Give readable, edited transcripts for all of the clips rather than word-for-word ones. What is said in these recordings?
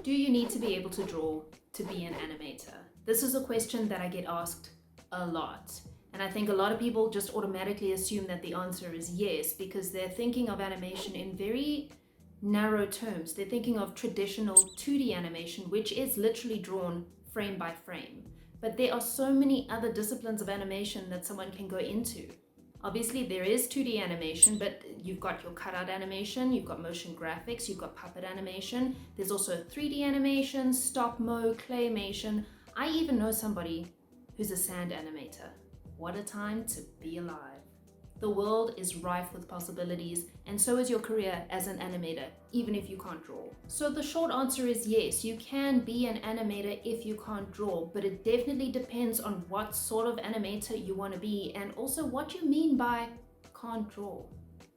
Do you need to be able to draw to be an animator? This is a question that I get asked a lot. And I think a lot of people just automatically assume that the answer is yes, because they're thinking of animation in very narrow terms. They're thinking of traditional 2D animation, which is literally drawn frame by frame. But there are so many other disciplines of animation that someone can go into. Obviously, there is 2D animation, but you've got your cutout animation, you've got motion graphics, you've got puppet animation. There's also 3D animation, stop mo, claymation. I even know somebody who's a sand animator. What a time to be alive. The world is rife with possibilities, and so is your career as an animator, even if you can't draw. So the short answer is yes, you can be an animator if you can't draw, but it definitely depends on what sort of animator you want to be and also what you mean by can't draw.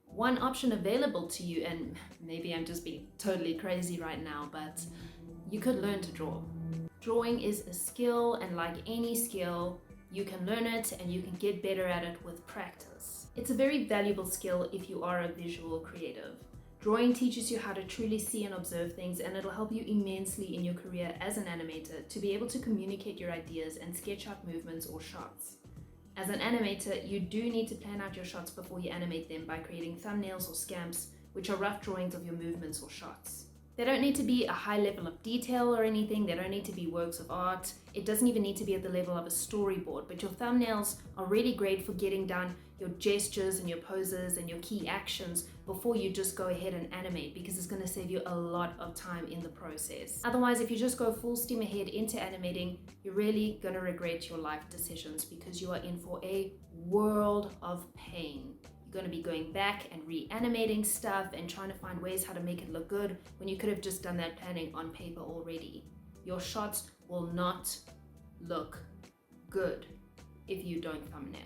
One option available to you, and maybe I'm just being totally crazy right now, but you could learn to draw. Drawing is a skill, and like any skill, you can learn it and you can get better at it with practice. It's a very valuable skill if you are a visual creative. Drawing teaches you how to truly see and observe things, and it'll help you immensely in your career as an animator to be able to communicate your ideas and sketch out movements or shots. As an animator, you do need to plan out your shots before you animate them by creating thumbnails or scamps, which are rough drawings of your movements or shots. They don't need to be a high level of detail or anything. They don't need to be works of art. It doesn't even need to be at the level of a storyboard, but your thumbnails are really great for getting down your gestures and your poses and your key actions before you just go ahead and animate, because it's going to save you a lot of time in the process. Otherwise, if you just go full steam ahead into animating, you're really going to regret your life decisions, because you are in for a world of pain. You're going to be going back and reanimating stuff and trying to find ways how to make it look good when you could have just done that planning on paper already. Your shots will not look good if you don't thumbnail.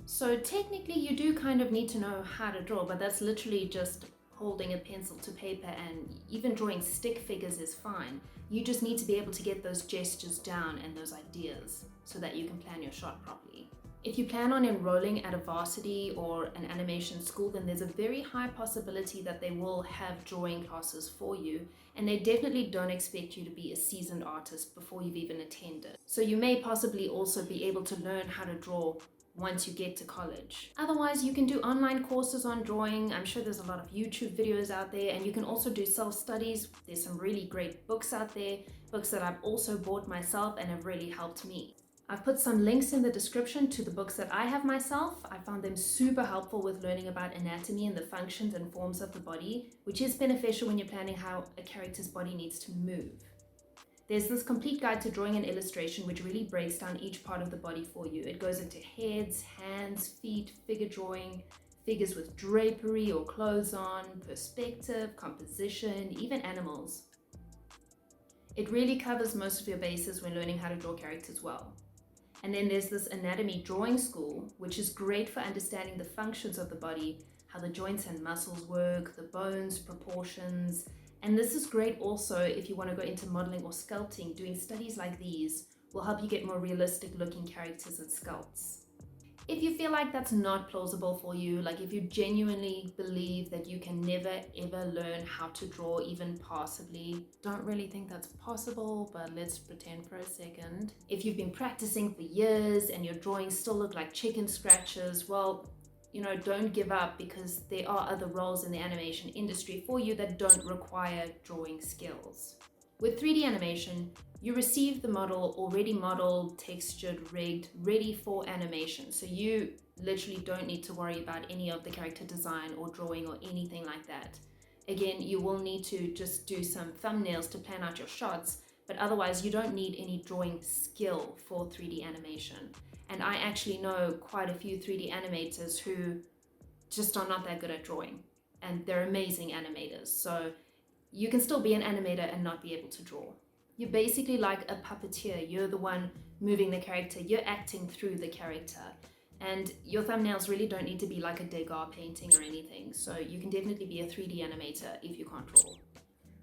So technically you do kind of need to know how to draw, but that's literally just holding a pencil to paper, and even drawing stick figures is fine. You just need to be able to get those gestures down and those ideas so that you can plan your shot properly. If you plan on enrolling at a varsity or an animation school, then there's a very high possibility that they will have drawing classes for you, and they definitely don't expect you to be a seasoned artist before you've even attended. So you may possibly also be able to learn how to draw once you get to college. Otherwise, you can do online courses on drawing. I'm sure there's a lot of YouTube videos out there, and you can also do self-studies. There's some really great books out there, books that I've also bought myself and have really helped me. I've put some links in the description to the books that I have myself. I found them super helpful with learning about anatomy and the functions and forms of the body, which is beneficial when you're planning how a character's body needs to move. There's this complete guide to drawing and illustration which really breaks down each part of the body for you. It goes into heads, hands, feet, figure drawing, figures with drapery or clothes on, perspective, composition, even animals. It really covers most of your bases when learning how to draw characters well. And then there's this anatomy drawing school, which is great for understanding the functions of the body, how the joints and muscles work, the bones, proportions. And this is great also if you want to go into modeling or sculpting. Doing studies like these will help you get more realistic looking characters and sculpts. If you feel like that's not plausible for you, like if you genuinely believe that you can never ever learn how to draw, even passably, don't really think that's possible, but let's pretend for a second. If you've been practicing for years and your drawings still look like chicken scratches, well, don't give up, because there are other roles in the animation industry for you that don't require drawing skills. With 3D animation, you receive the model already modeled, textured, rigged, ready for animation. So you literally don't need to worry about any of the character design or drawing or anything like that. Again, you will need to just do some thumbnails to plan out your shots, but otherwise you don't need any drawing skill for 3D animation. And I actually know quite a few 3D animators who just are not that good at drawing, and they're amazing animators. So you can still be an animator and not be able to draw. You're basically like a puppeteer. You're the one moving the character. You're acting through the character. And your thumbnails really don't need to be like a Degas painting or anything. So you can definitely be a 3D animator if you can't draw.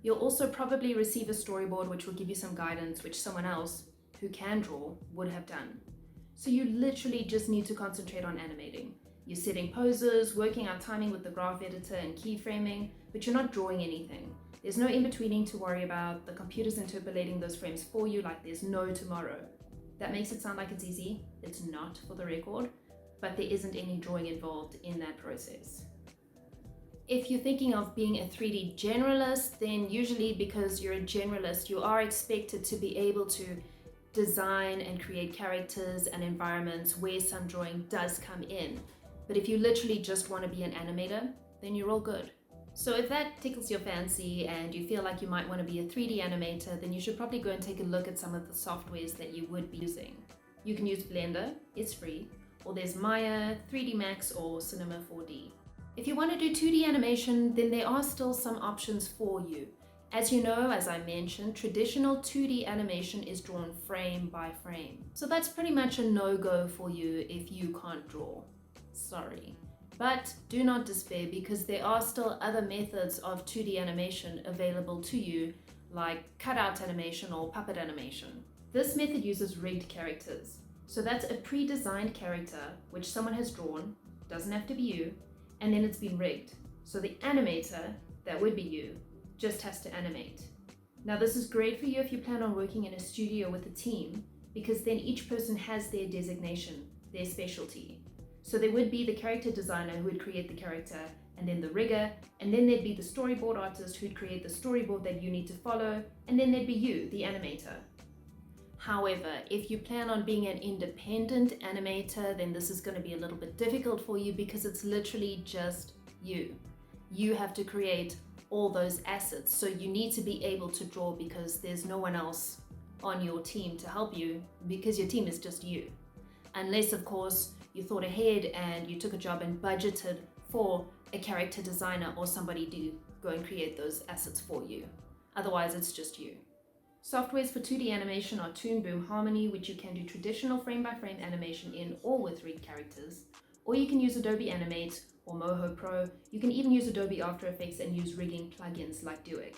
You'll also probably receive a storyboard which will give you some guidance which someone else who can draw would have done. So you literally just need to concentrate on animating. You're setting poses, working out timing with the graph editor and keyframing, but you're not drawing anything. There's no in-betweening to worry about. The computer's interpolating those frames for you like there's no tomorrow. That makes it sound like it's easy. It's not, for the record, but there isn't any drawing involved in that process. If you're thinking of being a 3D generalist, then usually because you're a generalist, you are expected to be able to design and create characters and environments where some drawing does come in. But if you literally just want to be an animator, then you're all good. So if that tickles your fancy and you feel like you might want to be a 3D animator, then you should probably go and take a look at some of the softwares that you would be using. You can use Blender, it's free, or there's Maya, 3D Max, or Cinema 4D. If you want to do 2D animation, then there are still some options for you. As you know, as I mentioned, traditional 2D animation is drawn frame by frame. So that's pretty much a no-go for you if you can't draw. Sorry. But do not despair, because there are still other methods of 2D animation available to you, like cutout animation or puppet animation. This method uses rigged characters. So that's a pre-designed character which someone has drawn, doesn't have to be you, and then it's been rigged. So the animator, that would be you, just has to animate. Now this is great for you if you plan on working in a studio with a team, because then each person has their designation, their specialty. So there would be the character designer who would create the character, and then the rigger, and then there'd be the storyboard artist who'd create the storyboard that you need to follow, and then there'd be you, the animator. However, if you plan on being an independent animator, then this is going to be a little bit difficult for you, because it's literally just you. You have to create all those assets, so you need to be able to draw, because there's no one else on your team to help you, because your team is just you. Unless, of course, you thought ahead and you took a job and budgeted for a character designer or somebody to go and create those assets for you. Otherwise, it's just you. Softwares for 2D animation are Toon Boom Harmony, which you can do traditional frame-by-frame animation in or with rigged characters. Or you can use Adobe Animate or Moho Pro. You can even use Adobe After Effects and use rigging plugins like Duik.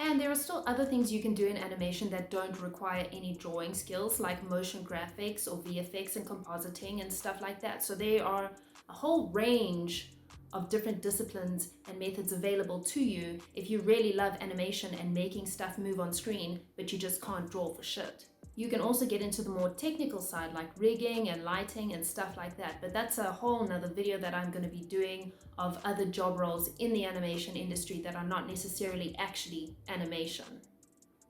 And there are still other things you can do in animation that don't require any drawing skills, like motion graphics or VFX and compositing and stuff like that. So there are a whole range of different disciplines and methods available to you if you really love animation and making stuff move on screen, but you just can't draw for shit. You can also get into the more technical side, like rigging and lighting and stuff like that, but that's a whole nother video that I'm going to be doing of other job roles in the animation industry that are not necessarily actually animation.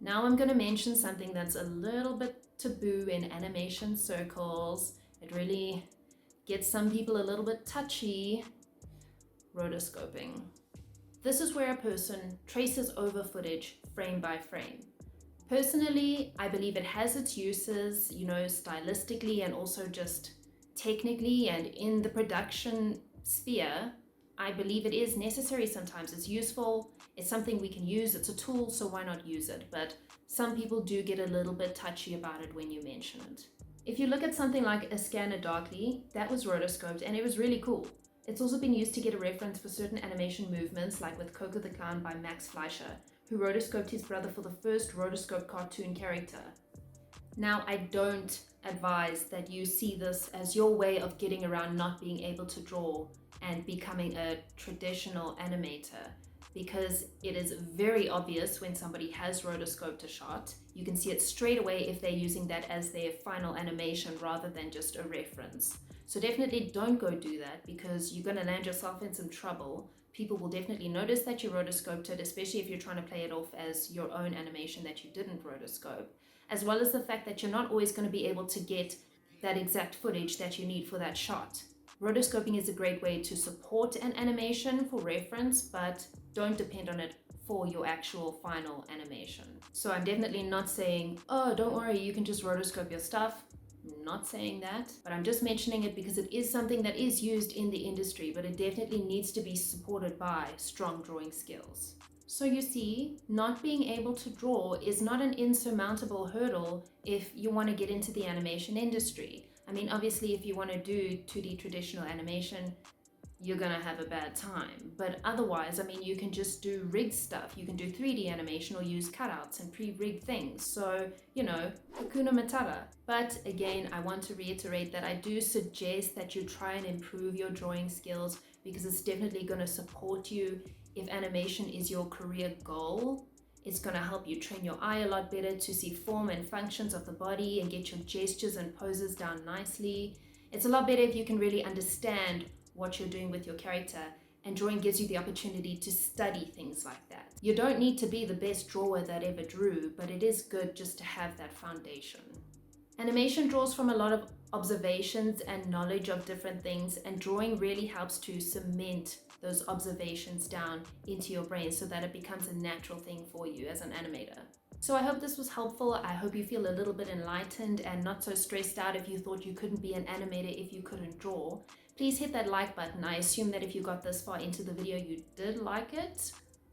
Now I'm going to mention something that's a little bit taboo in animation circles. It really gets some people a little bit touchy. Rotoscoping. This is where a person traces over footage frame by frame. Personally, I believe it has its uses, stylistically and also just technically, and in the production sphere, I believe it is necessary sometimes. It's useful, it's something we can use, it's a tool, so why not use it? But some people do get a little bit touchy about it when you mention it. If you look at something like A Scanner Darkly, that was rotoscoped and it was really cool. It's also been used to get a reference for certain animation movements, like with Coco the Clown by Max Fleischer, who rotoscoped his brother for the first rotoscope cartoon character. Now, I don't advise that you see this as your way of getting around not being able to draw and becoming a traditional animator, because it is very obvious when somebody has rotoscoped a shot. You can see it straight away if they're using that as their final animation rather than just a reference. So definitely don't go do that, because you're going to land yourself in some trouble. People will definitely notice that you rotoscoped it, especially if you're trying to play it off as your own animation that you didn't rotoscope, as well as the fact that you're not always going to be able to get that exact footage that you need for that shot. Rotoscoping is a great way to support an animation for reference, but don't depend on it for your actual final animation. So I'm definitely not saying, oh, don't worry, you can just rotoscope your stuff. I'm not saying that, but I'm just mentioning it because it is something that is used in the industry, but it definitely needs to be supported by strong drawing skills. So you see, not being able to draw is not an insurmountable hurdle if you want to get into the animation industry. I mean, obviously, if you want to do 2D traditional animation, you're gonna have a bad time. But otherwise, I mean, you can just do rigged stuff. You can do 3D animation or use cutouts and pre-rigged things. So, Hakuna Matata. But again, I want to reiterate that I do suggest that you try and improve your drawing skills, because it's definitely gonna support you if animation is your career goal, it's going to help you train your eye a lot better to see form and functions of the body and get your gestures and poses down nicely. It's a lot better if you can really understand what you're doing with your character, and drawing gives you the opportunity to study things like that. You don't need to be the best drawer that ever drew, but it is good just to have that foundation. Animation draws from a lot of observations and knowledge of different things, and drawing really helps to cement those observations down into your brain so that it becomes a natural thing for you as an animator. So I hope this was helpful. I hope you feel a little bit enlightened and not so stressed out if you thought you couldn't be an animator if you couldn't draw. Please hit that like button. I assume that if you got this far into the video, you did like it.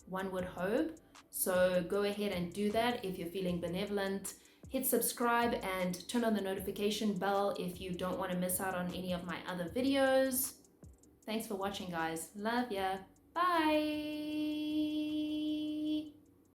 One would hope. So go ahead and do that if you're feeling benevolent. Hit subscribe and turn on the notification bell if you don't want to miss out on any of my other videos. Thanks for watching, guys. Love ya. Bye.